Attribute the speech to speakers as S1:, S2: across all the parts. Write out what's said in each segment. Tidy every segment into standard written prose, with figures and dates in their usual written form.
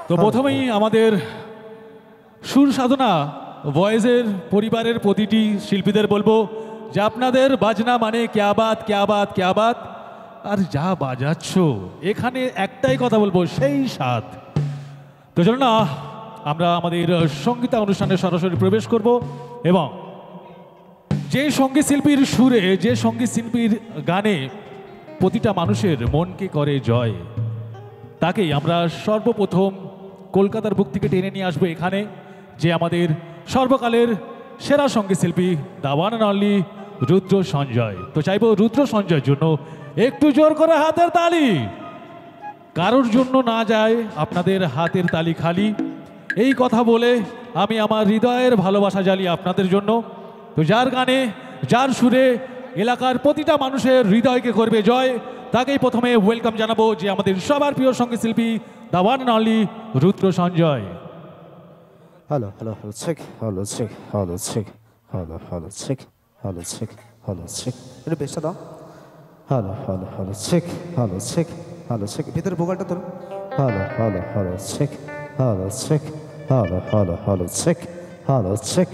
S1: তো প্রথমেই আমাদের সুর সাধনা ভয়েসের পরিবারের প্রতিটি শিল্পীদের বলবো যে আপনাদের বাজনা মানে ক্যা বাত ক্যা বাত ক্যা বাত, আর যা বাজাচ্ছ এখানে একটাই কথা বলবো, সেই স্বাদ। তো চলো না আমরা আমাদের সঙ্গীতা অনুষ্ঠানে সরাসরি প্রবেশ করব এবং যে সঙ্গীত শিল্পীর সুরে, যে সঙ্গীত শিল্পীর গানে প্রতিটা মানুষের মনকে করে জয়, তাকেই আমরা সর্বপ্রথম কলকাতার বুক থেকে টেনে নিয়ে আসবো এখানে, যে আমাদের সর্বকালের সেরা সঙ্গীত শিল্পী the one and only Rudra Sanjay. তো চাইবো রুদ্র সঞ্জয়ের জন্য একটু জোর করে হাতের তালি। কারোর জন্য না যায় আপনাদের হাতের তালি খালি, এই কথা বলে আমি আমার হৃদয়ের ভালোবাসা জ্বালি আপনাদের জন্য। তো যার গানে, যার সুরে এলাকার প্রতিটা মানুষের হৃদয়কে করবে জয়, তাকেই প্রথমে ওয়েলকাম জানাবো, যে আমাদের সবার প্রিয় সঙ্গীত শিল্পী the one and only Rudra Sanjay.
S2: Hello hello hello check, hello check, hello check, hello hello check, hello check, hello check, একটু বেশটা দাও। Hello hello hello check, hello check, hello check, ভিতরে ভোকালটা তোলো। Hello hello hello check, hello check, hello hello hello check, hello check,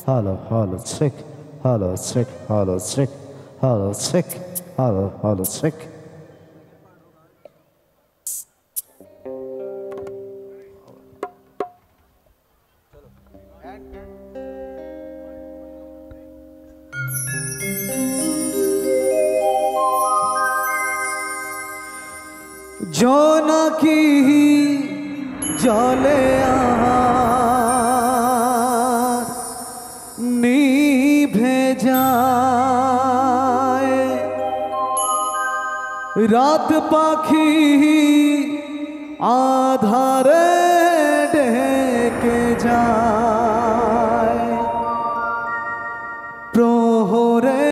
S2: hello hello check, hello check, hello check, hello check, hello hello check.
S3: জোনাকি জলে আর নিভে যায়, রাত পাখি আধারে ডেকে যায়।